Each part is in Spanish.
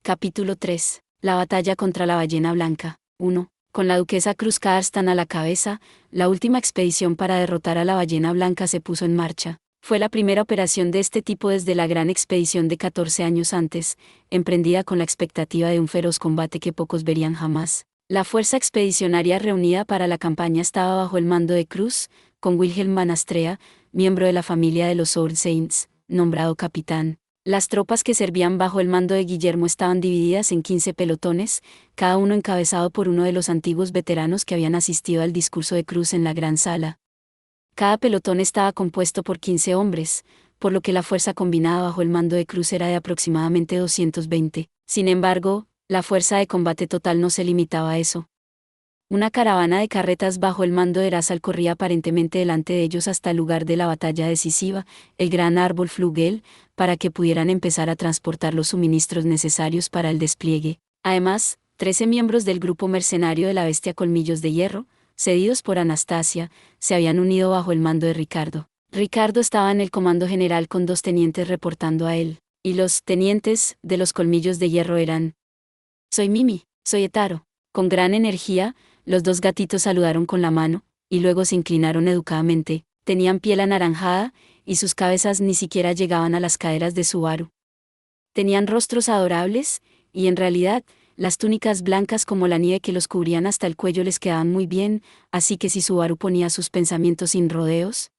Capítulo 3. La batalla contra la ballena blanca. 1. Con la duquesa Cruz Carstan a la cabeza, la última expedición para derrotar a la ballena blanca se puso en marcha. Fue la primera operación de este tipo desde la gran expedición de 14 años antes, emprendida con la expectativa de un feroz combate que pocos verían jamás. La fuerza expedicionaria reunida para la campaña estaba bajo el mando de Cruz, con Wilhelm Manastrea, miembro de la familia de los Sword Saints, nombrado capitán. Las tropas que servían bajo el mando de Guillermo estaban divididas en 15 pelotones, cada uno encabezado por uno de los antiguos veteranos que habían asistido al discurso de Cruz en la gran sala. Cada pelotón estaba compuesto por 15 hombres, por lo que la fuerza combinada bajo el mando de Cruz era de aproximadamente 220. Sin embargo, la fuerza de combate total no se limitaba a eso. Una caravana de carretas bajo el mando de Erasal corría aparentemente delante de ellos hasta el lugar de la batalla decisiva, el gran árbol Flugel, para que pudieran empezar a transportar los suministros necesarios para el despliegue. Además, 13 miembros del grupo mercenario de la bestia Colmillos de Hierro, cedidos por Anastasia, se habían unido bajo el mando de Ricardo. Ricardo estaba en el comando general con 2 tenientes reportando a él, y los tenientes de los Colmillos de Hierro eran: soy Mimi, soy Etaro. Con gran energía, los 2 gatitos saludaron con la mano, y luego se inclinaron educadamente. Tenían piel anaranjada, y sus cabezas ni siquiera llegaban a las caderas de Subaru. Tenían rostros adorables, y en realidad, las túnicas blancas como la nieve que los cubrían hasta el cuello les quedaban muy bien, así que si Subaru ponía sus pensamientos sin rodeos.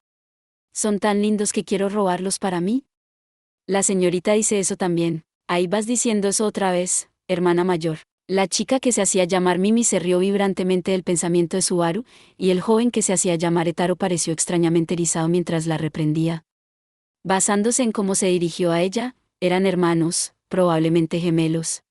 Son tan lindos que quiero robarlos para mí. La señorita dice eso también. Ahí vas diciendo eso otra vez, hermana mayor. La chica que se hacía llamar Mimi se rió vibrantemente del pensamiento de Subaru, y el joven que se hacía llamar Etaro pareció extrañamente erizado mientras la reprendía. Basándose en cómo se dirigió a ella, eran hermanos, probablemente gemelos.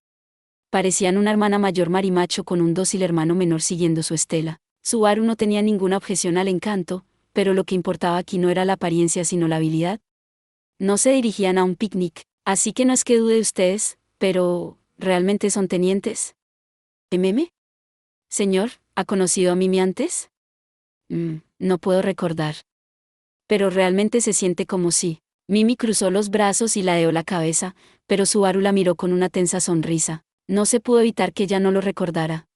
Parecían una hermana mayor marimacho con un dócil hermano menor siguiendo su estela. Subaru no tenía ninguna objeción al encanto, pero lo que importaba aquí no era la apariencia sino la habilidad. No se dirigían a un picnic, así que no es que dude de ustedes, pero ¿realmente son tenientes? ¿MM? Señor, ¿ha conocido a Mimi antes? No puedo recordar. Pero realmente se siente como si. Mimi cruzó los brazos y ladeó la cabeza, pero Subaru la miró con una tensa sonrisa. No se pudo evitar que ella no lo recordara.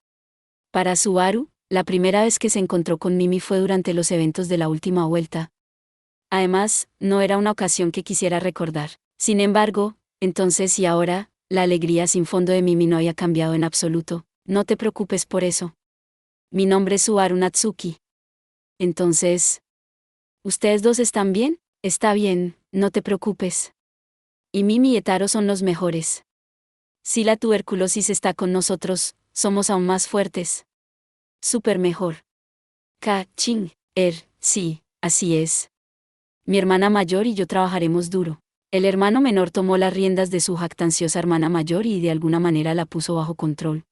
Para Subaru, la primera vez que se encontró con Mimi fue durante los eventos de la última vuelta. Además, no era una ocasión que quisiera recordar. Sin embargo, entonces y ahora, la alegría sin fondo de Mimi no había cambiado en absoluto. No te preocupes por eso. Mi nombre es Subaru Natsuki. Entonces, ¿ustedes 2 están bien? Está bien, no te preocupes. Y Mimi y Etaro son los mejores. Si la tuberculosis está con nosotros, somos aún más fuertes. Súper mejor. Sí, así es. Mi hermana mayor y yo trabajaremos duro. El hermano menor tomó las riendas de su jactanciosa hermana mayor y de alguna manera la puso bajo control.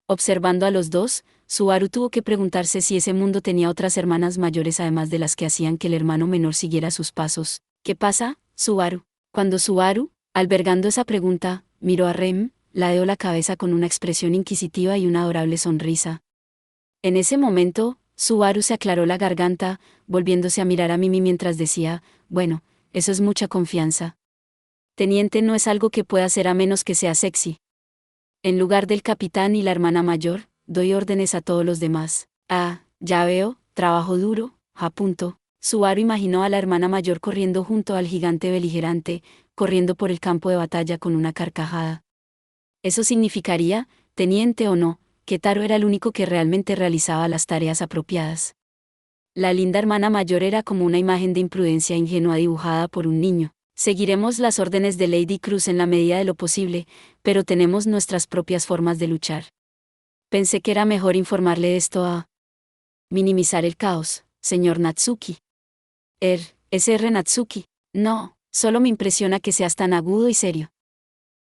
Observando a los 2, Subaru tuvo que preguntarse si ese mundo tenía otras hermanas mayores además de las que hacían que el hermano menor siguiera sus pasos. ¿Qué pasa, Subaru? Cuando Subaru, albergando esa pregunta, miró a Rem, ladeó la cabeza con una expresión inquisitiva y una adorable sonrisa. En ese momento, Subaru se aclaró la garganta, volviéndose a mirar a Mimi mientras decía: bueno, eso es mucha confianza. Teniente no es algo que pueda hacer a menos que sea sexy. En lugar del capitán y la hermana mayor, doy órdenes a todos los demás. Ah, ya veo, trabajo duro, punto. Subaru imaginó a la hermana mayor corriendo junto al gigante beligerante, corriendo por el campo de batalla con una carcajada. Eso significaría, teniente o no, que Taro era el único que realmente realizaba las tareas apropiadas. La linda hermana mayor era como una imagen de imprudencia ingenua dibujada por un niño. Seguiremos las órdenes de Lady Cruz en la medida de lo posible, pero tenemos nuestras propias formas de luchar. Pensé que era mejor informarle de esto a minimizar el caos, señor Natsuki. Sr. Natsuki. No, solo me impresiona que seas tan agudo y serio.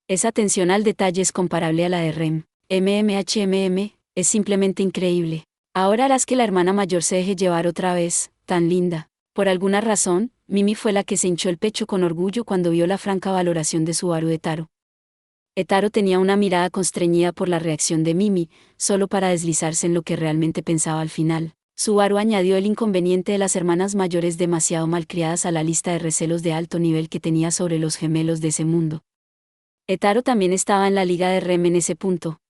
Esa atención al detalle es comparable a la de Rem. Es simplemente increíble. Ahora harás que la hermana mayor se deje llevar otra vez, tan linda. Por alguna razón, Mimi fue la que se hinchó el pecho con orgullo cuando vio la franca valoración de Subaru de Etaro. Etaro tenía una mirada constreñida por la reacción de Mimi, solo para deslizarse en lo que realmente pensaba al final. Subaru añadió el inconveniente de las hermanas mayores demasiado malcriadas a la lista de recelos de alto nivel que tenía sobre los gemelos de ese mundo. Etaro también estaba en la liga de Rem en ese punto.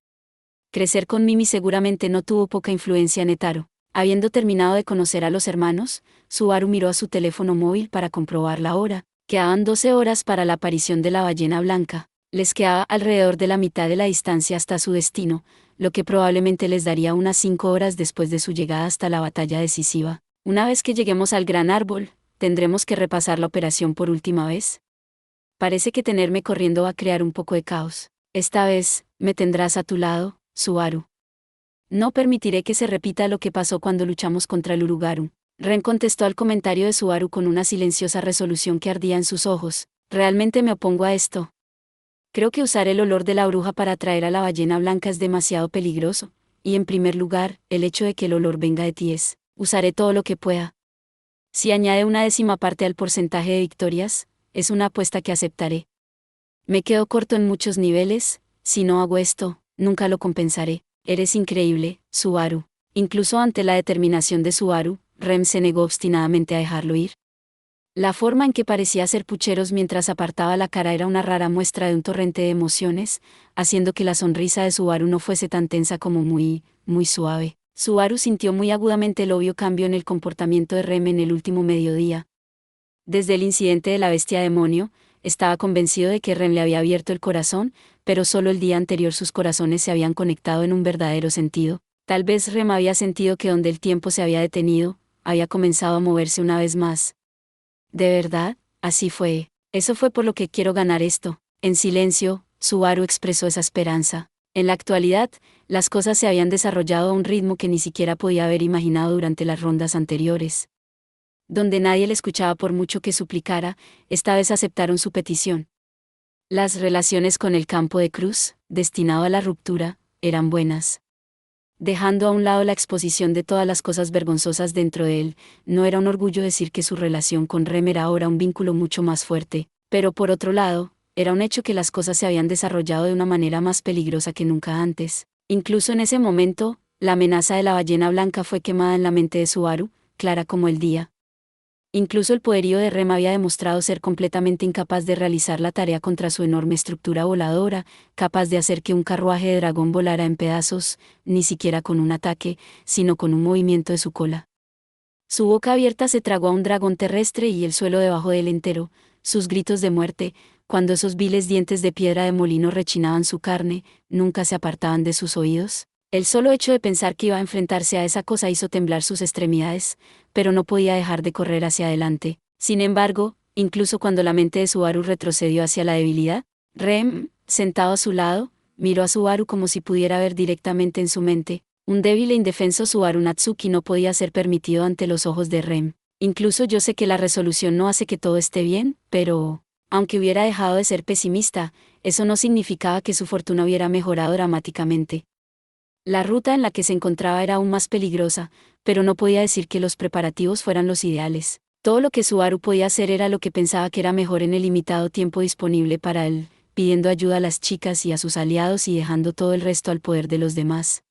Crecer con Mimi seguramente no tuvo poca influencia en Etaro. Habiendo terminado de conocer a los hermanos, Subaru miró a su teléfono móvil para comprobar la hora. Quedaban 12 horas para la aparición de la ballena blanca. Les quedaba alrededor de la mitad de la distancia hasta su destino, lo que probablemente les daría unas 5 horas después de su llegada hasta la batalla decisiva. Una vez que lleguemos al gran árbol, ¿tendremos que repasar la operación por última vez? Parece que tenerme corriendo va a crear un poco de caos. Esta vez, me tendrás a tu lado, Subaru. No permitiré que se repita lo que pasó cuando luchamos contra el Urugaru. Ren contestó al comentario de Subaru con una silenciosa resolución que ardía en sus ojos. Realmente me opongo a esto. Creo que usar el olor de la bruja para atraer a la ballena blanca es demasiado peligroso, y en primer lugar, el hecho de que el olor venga de ti es, usaré todo lo que pueda. Si añade una décima parte al porcentaje de victorias, es una apuesta que aceptaré. Me quedo corto en muchos niveles, si no hago esto, nunca lo compensaré. Eres increíble, Subaru. Incluso ante la determinación de Subaru, Rem se negó obstinadamente a dejarlo ir. La forma en que parecía hacer pucheros mientras apartaba la cara era una rara muestra de un torrente de emociones, haciendo que la sonrisa de Subaru no fuese tan tensa como muy suave. Subaru sintió muy agudamente el obvio cambio en el comportamiento de Rem en el último mediodía. Desde el incidente de la bestia demonio, estaba convencido de que Rem le había abierto el corazón, pero solo el día anterior sus corazones se habían conectado en un verdadero sentido. Tal vez Rem había sentido que donde el tiempo se había detenido, había comenzado a moverse una vez más. ¿De verdad? Así fue. Eso fue por lo que quiero ganar esto. En silencio, Subaru expresó esa esperanza. En la actualidad, las cosas se habían desarrollado a un ritmo que ni siquiera podía haber imaginado durante las rondas anteriores. Donde nadie le escuchaba por mucho que suplicara, esta vez aceptaron su petición. Las relaciones con el campo de Cruz, destinado a la ruptura, eran buenas. Dejando a un lado la exposición de todas las cosas vergonzosas dentro de él, no era un orgullo decir que su relación con Rem era ahora un vínculo mucho más fuerte, pero por otro lado, era un hecho que las cosas se habían desarrollado de una manera más peligrosa que nunca antes. Incluso en ese momento, la amenaza de la ballena blanca fue quemada en la mente de Subaru, clara como el día. Incluso el poderío de Rem había demostrado ser completamente incapaz de realizar la tarea contra su enorme estructura voladora, capaz de hacer que un carruaje de dragón volara en pedazos, ni siquiera con un ataque, sino con un movimiento de su cola. Su boca abierta se tragó a un dragón terrestre y el suelo debajo de él entero, sus gritos de muerte, cuando esos viles dientes de piedra de molino rechinaban su carne, nunca se apartaban de sus oídos. El solo hecho de pensar que iba a enfrentarse a esa cosa hizo temblar sus extremidades, pero no podía dejar de correr hacia adelante. Sin embargo, incluso cuando la mente de Subaru retrocedió hacia la debilidad, Rem, sentado a su lado, miró a Subaru como si pudiera ver directamente en su mente. Un débil e indefenso Subaru Natsuki no podía ser permitido ante los ojos de Rem. Incluso yo sé que la resolución no hace que todo esté bien, pero, aunque hubiera dejado de ser pesimista, eso no significaba que su fortuna hubiera mejorado dramáticamente. La ruta en la que se encontraba era aún más peligrosa, pero no podía decir que los preparativos fueran los ideales. Todo lo que Subaru podía hacer era lo que pensaba que era mejor en el limitado tiempo disponible para él, pidiendo ayuda a las chicas y a sus aliados y dejando todo el resto al poder de los demás.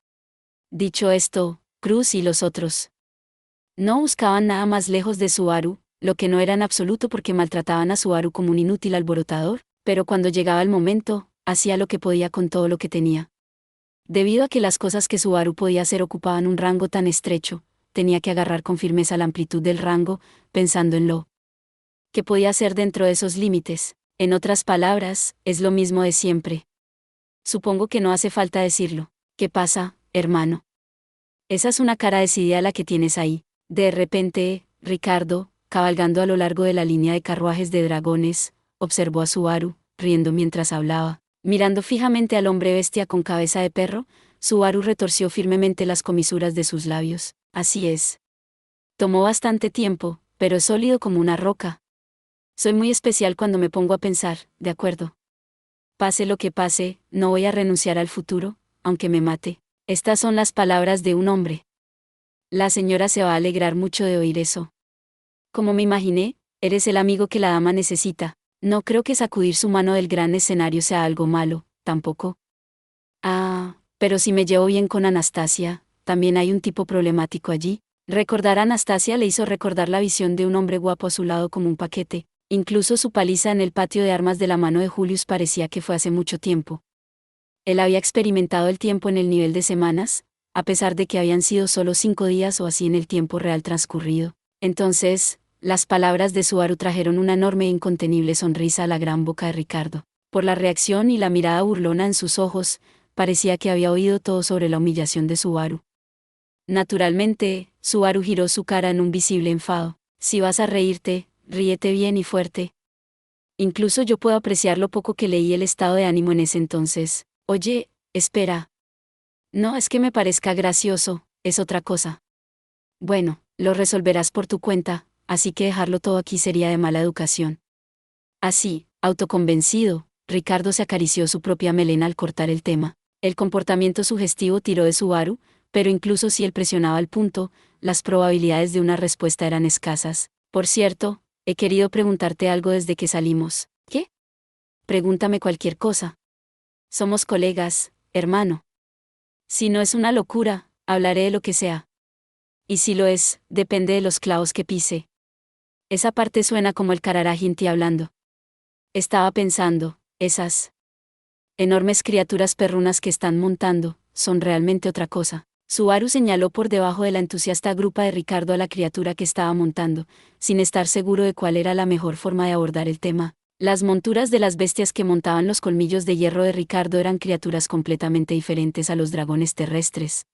Dicho esto, Cruz y los otros no buscaban nada más lejos de Subaru, lo que no era en absoluto porque maltrataban a Subaru como un inútil alborotador, pero cuando llegaba el momento, hacía lo que podía con todo lo que tenía. Debido a que las cosas que Subaru podía hacer ocupaban un rango tan estrecho, tenía que agarrar con firmeza la amplitud del rango, pensando en lo que podía hacer dentro de esos límites. En otras palabras, es lo mismo de siempre. Supongo que no hace falta decirlo. ¿Qué pasa, hermano? Esa es una cara decidida la que tienes ahí. De repente, Ricardo, cabalgando a lo largo de la línea de carruajes de dragones, observó a Subaru, riendo mientras hablaba. Mirando fijamente al hombre bestia con cabeza de perro, Subaru retorció firmemente las comisuras de sus labios. Así es. Tomó bastante tiempo, pero es sólido como una roca. Soy muy especial cuando me pongo a pensar, ¿de acuerdo? Pase lo que pase, no voy a renunciar al futuro, aunque me mate. Estas son las palabras de un hombre. La señora se va a alegrar mucho de oír eso. Como me imaginé, eres el amigo que la dama necesita. No creo que sacudir su mano del gran escenario sea algo malo, tampoco. Ah, pero si me llevo bien con Anastasia, también hay un tipo problemático allí. Recordar a Anastasia le hizo recordar la visión de un hombre guapo a su lado como un paquete. Incluso su paliza en el patio de armas de la mano de Julius parecía que fue hace mucho tiempo. Él había experimentado el tiempo en el nivel de semanas, a pesar de que habían sido solo 5 días o así en el tiempo real transcurrido. Entonces, las palabras de Subaru trajeron una enorme e incontenible sonrisa a la gran boca de Ricardo. Por la reacción y la mirada burlona en sus ojos, parecía que había oído todo sobre la humillación de Subaru. Naturalmente, Subaru giró su cara en un visible enfado. Si vas a reírte, ríete bien y fuerte. Incluso yo puedo apreciar lo poco que leí el estado de ánimo en ese entonces. Oye, espera. No es que me parezca gracioso, es otra cosa. Bueno, lo resolverás por tu cuenta, así que dejarlo todo aquí sería de mala educación. Así, autoconvencido, Ricardo se acarició su propia melena al cortar el tema. El comportamiento sugestivo tiró de Subaru, pero incluso si él presionaba el punto, las probabilidades de una respuesta eran escasas. Por cierto, he querido preguntarte algo desde que salimos. ¿Qué? Pregúntame cualquier cosa. Somos colegas, hermano. Si no es una locura, hablaré de lo que sea. Y si lo es, depende de los clavos que pise. Esa parte suena como el Kararajinti hablando. Estaba pensando, esas enormes criaturas perrunas que están montando, son realmente otra cosa. Subaru señaló por debajo de la entusiasta grupa de Ricardo a la criatura que estaba montando, sin estar seguro de cuál era la mejor forma de abordar el tema. Las monturas de las bestias que montaban los colmillos de hierro de Ricardo eran criaturas completamente diferentes a los dragones terrestres.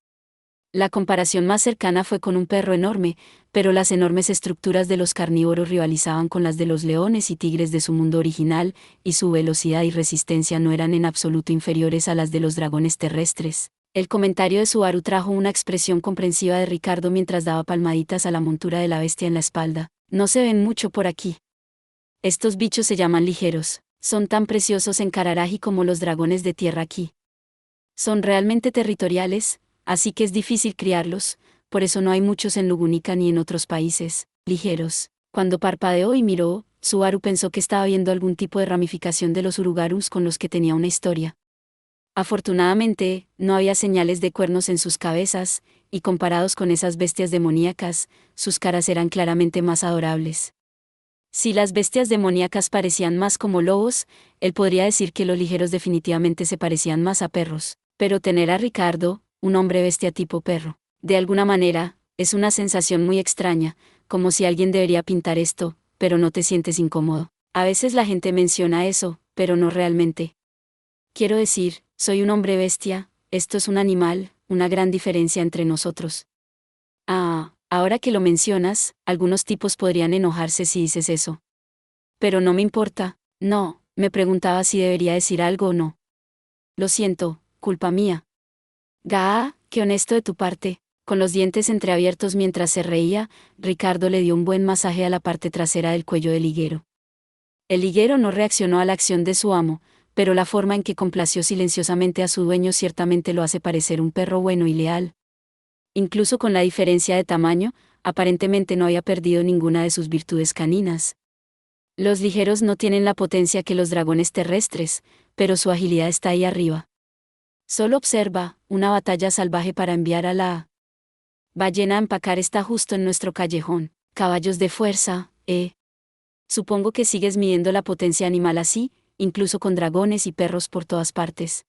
La comparación más cercana fue con un perro enorme, pero las enormes estructuras de los carnívoros rivalizaban con las de los leones y tigres de su mundo original, y su velocidad y resistencia no eran en absoluto inferiores a las de los dragones terrestres. El comentario de Subaru trajo una expresión comprensiva de Ricardo mientras daba palmaditas a la montura de la bestia en la espalda. No se ven mucho por aquí. Estos bichos se llaman ligeros, son tan preciosos en Kararaji como los dragones de tierra aquí. Son realmente territoriales, así que es difícil criarlos, por eso no hay muchos en Lugunica ni en otros países. Ligeros. Cuando parpadeó y miró, Subaru pensó que estaba viendo algún tipo de ramificación de los urugarus con los que tenía una historia. Afortunadamente, no había señales de cuernos en sus cabezas, y comparados con esas bestias demoníacas, sus caras eran claramente más adorables. Si las bestias demoníacas parecían más como lobos, él podría decir que los ligeros definitivamente se parecían más a perros. Pero tener a Ricardo, un hombre bestia tipo perro, de alguna manera, es una sensación muy extraña, como si alguien debería pintar esto, pero no te sientes incómodo. A veces la gente menciona eso, pero no realmente. Quiero decir, soy un hombre bestia, esto es un animal, una gran diferencia entre nosotros. Ah, ahora que lo mencionas, algunos tipos podrían enojarse si dices eso. Pero no me importa, no, me preguntaba si debería decir algo o no. Lo siento, culpa mía. Gaa, qué honesto de tu parte. Con los dientes entreabiertos mientras se reía, Ricardo le dio un buen masaje a la parte trasera del cuello del liguero. El liguero no reaccionó a la acción de su amo, pero la forma en que complació silenciosamente a su dueño ciertamente lo hace parecer un perro bueno y leal. Incluso con la diferencia de tamaño, aparentemente no había perdido ninguna de sus virtudes caninas. Los ligeros no tienen la potencia que los dragones terrestres, pero su agilidad está ahí arriba. Solo observa, una batalla salvaje para enviar a la ballena a empacar está justo en nuestro callejón. Caballos de fuerza, Supongo que sigues midiendo la potencia animal así, incluso con dragones y perros por todas partes.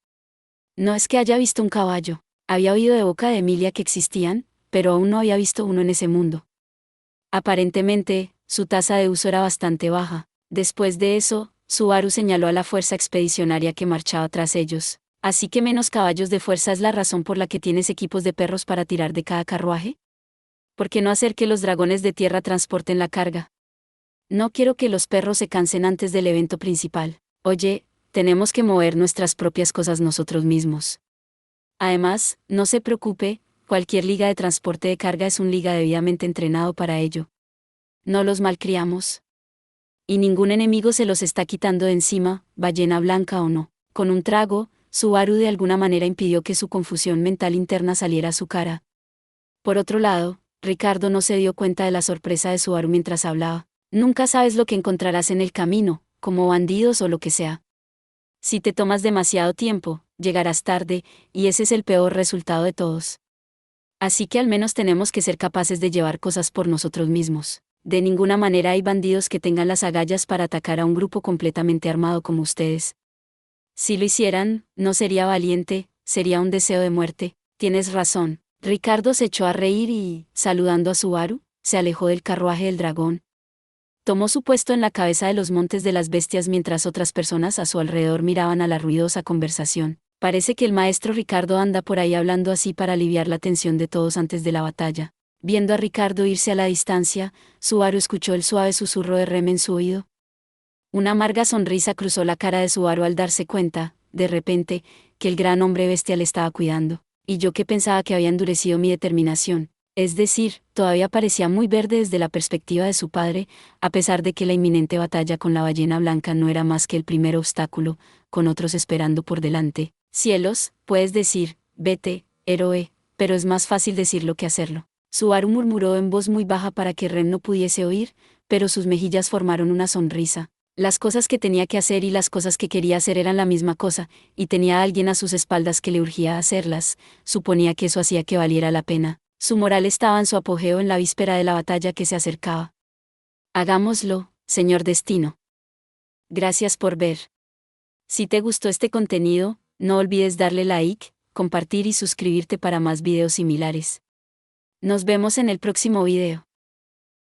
No es que haya visto un caballo. Había oído de boca de Emilia que existían, pero aún no había visto uno en ese mundo. Aparentemente, su tasa de uso era bastante baja. Después de eso, Subaru señaló a la fuerza expedicionaria que marchaba tras ellos. Así que menos caballos de fuerza es la razón por la que tienes equipos de perros para tirar de cada carruaje. ¿Por qué no hacer que los dragones de tierra transporten la carga? No quiero que los perros se cansen antes del evento principal. Oye, tenemos que mover nuestras propias cosas nosotros mismos. Además, no se preocupe, cualquier liga de transporte de carga es un liga debidamente entrenado para ello. No los malcriamos. Y ningún enemigo se los está quitando de encima, ballena blanca o no. Con un trago, Subaru de alguna manera impidió que su confusión mental interna saliera a su cara. Por otro lado, Ricardo no se dio cuenta de la sorpresa de Subaru mientras hablaba. Nunca sabes lo que encontrarás en el camino, como bandidos o lo que sea. Si te tomas demasiado tiempo, llegarás tarde, y ese es el peor resultado de todos. Así que al menos tenemos que ser capaces de llevar cosas por nosotros mismos. De ninguna manera hay bandidos que tengan las agallas para atacar a un grupo completamente armado como ustedes. Si lo hicieran, no sería valiente, sería un deseo de muerte. Tienes razón. Ricardo se echó a reír y, saludando a Subaru, se alejó del carruaje del dragón. Tomó su puesto en la cabeza de los montes de las bestias mientras otras personas a su alrededor miraban a la ruidosa conversación. Parece que el maestro Ricardo anda por ahí hablando así para aliviar la tensión de todos antes de la batalla. Viendo a Ricardo irse a la distancia, Subaru escuchó el suave susurro de Rem en su oído. Una amarga sonrisa cruzó la cara de Subaru al darse cuenta, de repente, que el gran hombre bestia le estaba cuidando. Y yo que pensaba que había endurecido mi determinación. Es decir, todavía parecía muy verde desde la perspectiva de su padre, a pesar de que la inminente batalla con la ballena blanca no era más que el primer obstáculo, con otros esperando por delante. Cielos, puedes decir, vete, héroe, pero es más fácil decirlo que hacerlo. Subaru murmuró en voz muy baja para que Ren no pudiese oír, pero sus mejillas formaron una sonrisa. Las cosas que tenía que hacer y las cosas que quería hacer eran la misma cosa, y tenía a alguien a sus espaldas que le urgía a hacerlas. Suponía que eso hacía que valiera la pena. Su moral estaba en su apogeo en la víspera de la batalla que se acercaba. Hagámoslo, señor Destino. Gracias por ver. Si te gustó este contenido, no olvides darle like, compartir y suscribirte para más videos similares. Nos vemos en el próximo video.